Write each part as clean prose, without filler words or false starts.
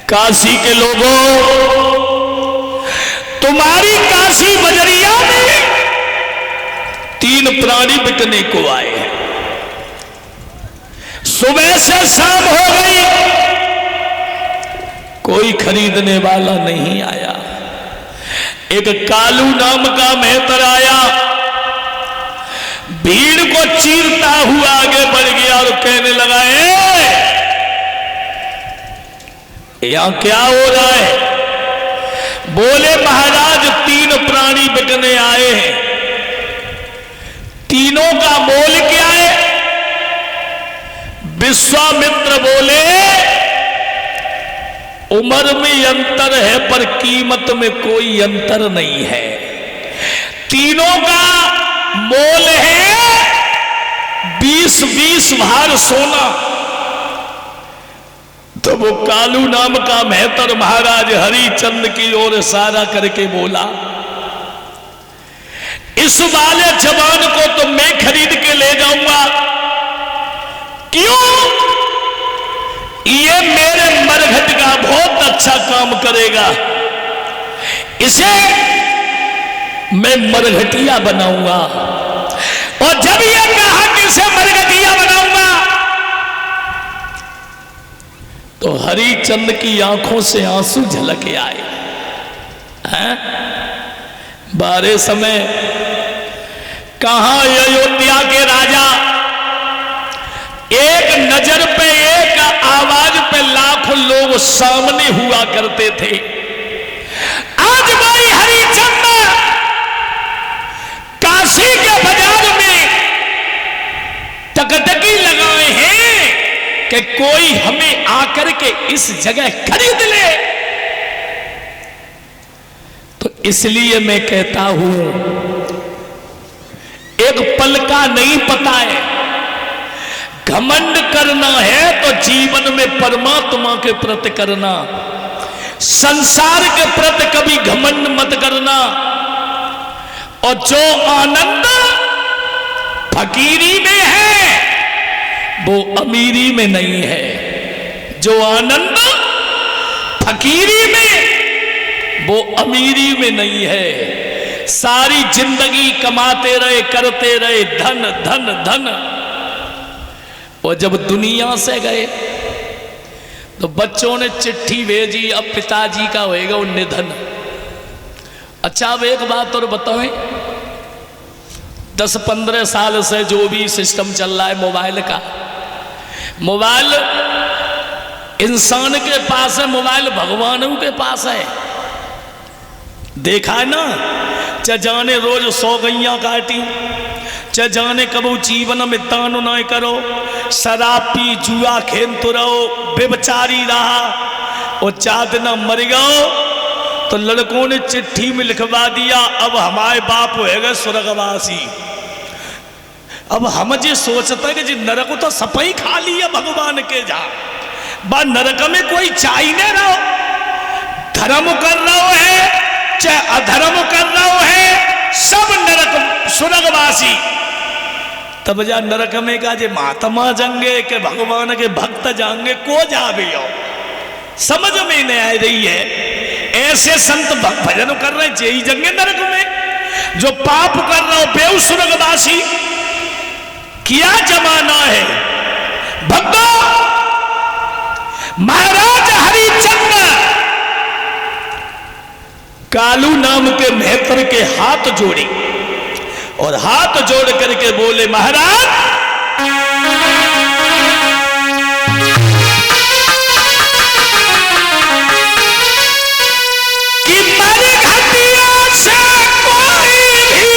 काशी के लोगों, तुम्हारी काशी बजरिया में 3 प्राणी बिकने को आए हैं। सुबह से शाम हो गई, कोई खरीदने वाला नहीं आया। एक कालू नाम का मेहतर आया, भीड़ को चीरता हुआ आगे बढ़ गया और कहने लगा, यहां क्या हो रहा है? बोले महाराज 3 प्राणी बिकने आए हैं। तीनों का मोल क्या है? विश्वामित्र बोले उम्र में अंतर है पर कीमत में कोई अंतर नहीं है। तीनों का मोल है 20-20 भार सोना। तो वो कालू नाम का मेहतर महाराज हरिचंद की ओर इशारा करके बोला, इस वाले जवान को तो मैं खरीद के ले जाऊंगा। क्यों? ये मेरे मरघट का बहुत अच्छा काम करेगा, इसे मैं मरघटिया बनाऊंगा। और जब ये कहा कि इसे मरघटिया बनाऊंगा, तो हरिचंद की आंखों से आंसू झलक आए। बारे समय कहां अयोध्या के राजा एक नजर पे, एक आवाज पे लाखों लोग सामने हुआ करते थे। आज भाई हरिचंद काशी के बाजार में टकटकी लगाए हैं कि कोई हमें आकर के इस जगह खरीद ले। तो इसलिए मैं कहता हूं, एक पल का नहीं पता है। घमंड करना है तो जीवन में परमात्मा के प्रति करना, संसार के प्रति कभी घमंड मत करना। और जो आनंद फकीरी में है वो अमीरी में नहीं है। जो आनंद फकीरी में, वो अमीरी में नहीं है। सारी जिंदगी कमाते रहे, करते रहे, धन धन धन। और जब दुनिया से गए तो बच्चों ने चिट्ठी भेजी, अब पिताजी का होएगा वो निधन। अच्छा, अब एक बात और बताएं, 10-15 साल से जो भी सिस्टम चल रहा है मोबाइल का, मोबाइल इंसान के पास है, मोबाइल भगवानों के पास है। देखा है ना, चाहे जाने रोज 100 गैया काटी, चाहे जाने कबू जीवन में दान न करो, शराब पी जुआ खेलते रहो, बेबचारी रहा और 4 दिन मर गओ। तो लड़कों ने चिट्ठी में लिखवा दिया, अब हमारे बाप होएगा स्वर्गवासी। अब हम जे सोचते कि जी नरक तो सपई खा लिया भगवान के जा, बा नरक में कोई चाही नहीं रहो। धर्म कर रहो है चाहे अधर्म कर रहो है, सब नरक स्वर्गवासी। तब जा नरक में का जे महात्मा जंगे के भगवान के भक्त जाएंगे, को जावे हो समझ में नहीं आ रही है। ऐसे संत भजन कर रहे जेई जंगे नरक में, जो पाप कर रहा हो बेउ स्वर्गवासी। क्या जमाना है भक्तों। महाराज हरिचंद कालू नाम के मेहतर के हाथ जोड़े और हाथ जोड़ करके बोले, महाराज कि मरघटिया से कोई भी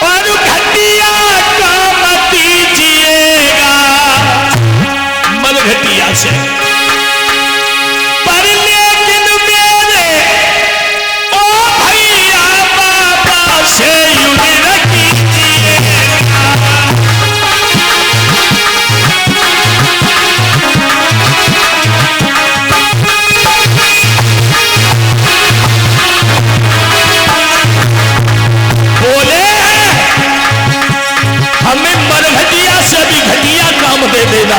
और घटिया काम दीजिएगा। मरघटिया से दे देना।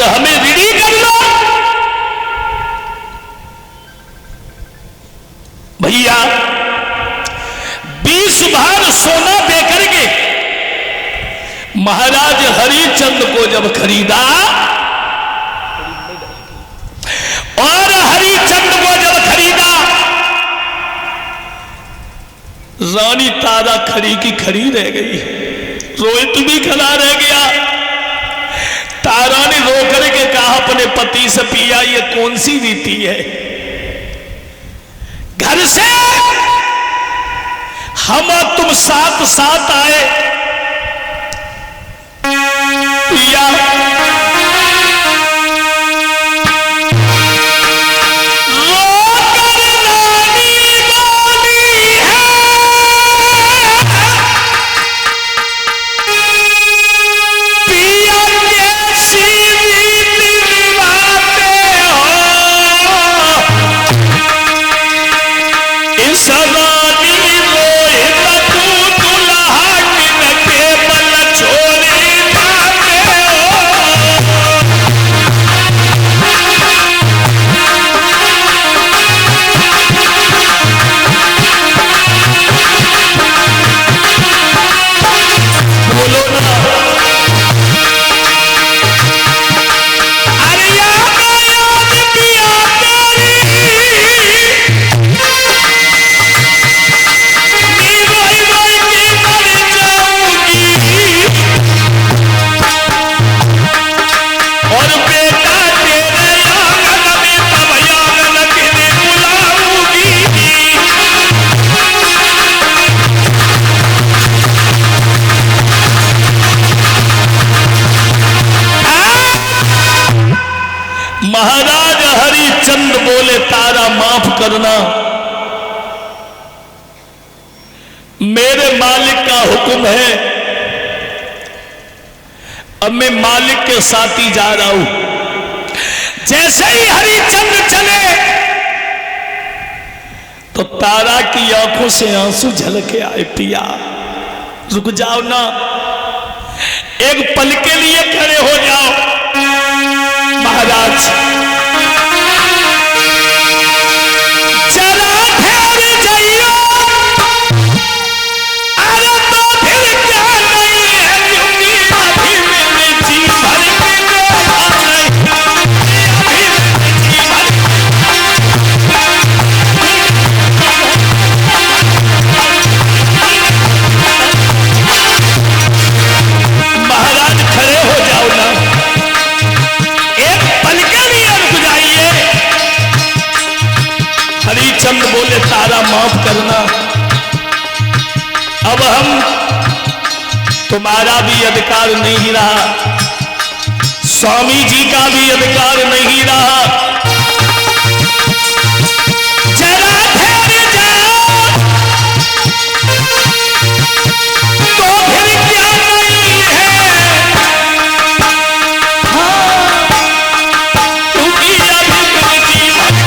और हमें ऋणी कर लो। भैया 20 भार सोना देकर के महाराज हरिचंद को जब खरीदा और हरिचंद को जब खरीदा, रानी तारा खड़ी की खड़ी रह गई, रोहित भी खड़ा रह गया। तारा ने रो करके कहा अपने पति से, पिया ये कौन सी रीति है, घर से हम और तुम साथ साथ आए, पिया महाराज हरिचंद बोले, तारा माफ करना, मेरे मालिक का हुक्म है, अब मैं मालिक के साथ ही जा रहा हूं। जैसे ही हरिचंद चले तो तारा की आंखों से आंसू झलके आए। पिया रुक जाओ ना, एक पल के लिए खड़े हो जाओ। महाराज चला ठहर जाइयो, अरे तो फिर क्या नहीं है, क्योंकि अभी मेरे जी भर के नहीं, अभी मेरे जी भर महाराज खड़े हो जाओ ना, एक पल के लिए रुक जाइए। हरिचंद बोले, तारा माफ करना, अब हम तुम्हारा भी अधिकार नहीं रहा, स्वामी जी का भी अधिकार नहीं रहा, जरा ठहर जाओ, तो फिर क्या नहीं है, क्योंकि अभी मेरे जीवन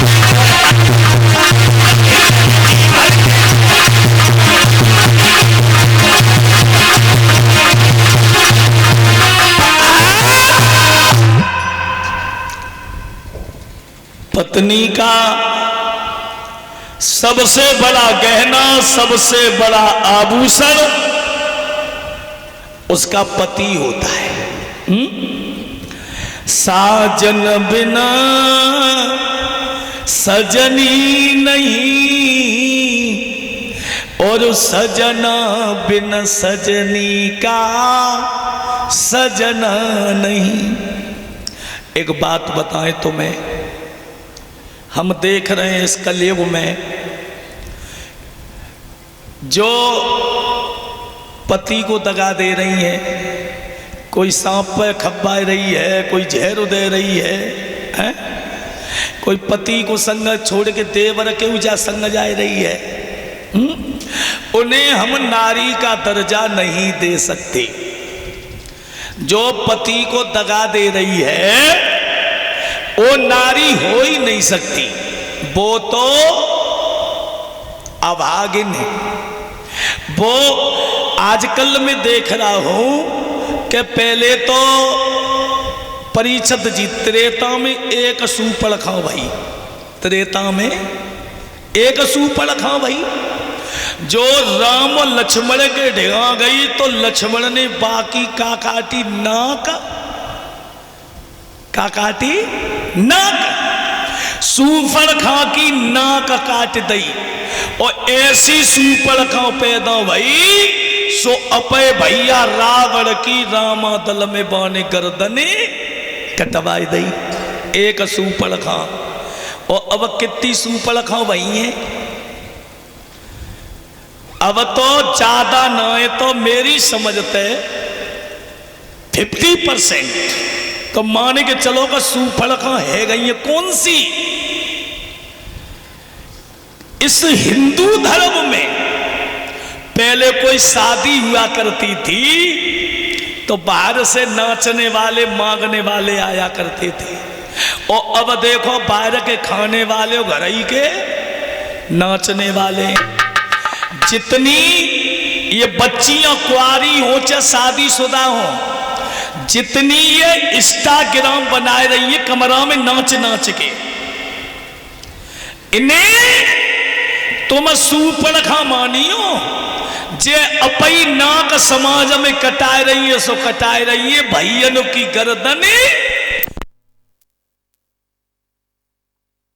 पत्नी का सबसे बड़ा गहना, सबसे बड़ा आभूषण उसका पति होता है। साजन बिना सजनी नहीं, और सजना बिन सजनी का सजना नहीं। एक बात बताएं तुम्हें, हम देख रहे हैं इस कलयुग में जो पति को दगा दे रही है, कोई सांप पे खब्बा रही है, कोई जहर दे रही है? कोई पति को संग छोड़ के देवर के ऊंचा संग जा रही है। उन्हें हम नारी का दर्जा नहीं दे सकते। जो पति को दगा दे रही है वो नारी हो ही नहीं सकती, वो तो अभागिन है। वो आजकल मैं देख रहा हूं कि पहले तो परीक्षित जी त्रेता में एक सूपड़ खाओ भाई, त्रेता में एक सूपड़ खाओ भाई। जो राम और लक्ष्मण के ढेगा गई तो लक्ष्मण ने बाकी का काटी नाक, का काटी नाक, सूपड़ खा की नाक काट दई। और ऐसी सूपड़ खाओ पैदा भाई सो अपे भैया रावण की रामा दल में बाने गर्दने कटवाई दई, एक सूपड़ खा। और अब कितनी सूपड़ खाओ भाई है, अब तो ज्यादा ना है तो मेरी समझते 50% तो माने के चलो का सूपड़ खा है गई है कौन सी। इस हिंदू धर्म में पहले कोई शादी हुआ करती थी तो बाहर से नाचने वाले मांगने वाले आया करते थे, और अब देखो बाहर के खाने वाले और घर ही के नाचने वाले। जितनी ये बच्चियां कुआरी हो चाहे शादीशुदा हो, जितनी ये इंस्टाग्राम बनाए रही है कमरा में नाच नाच के, इन्हें तुम सूपड़ खा मानियो। जे अपई नाक समाज में कटाए रही है सो कटाए रही है भैयन की गर्दने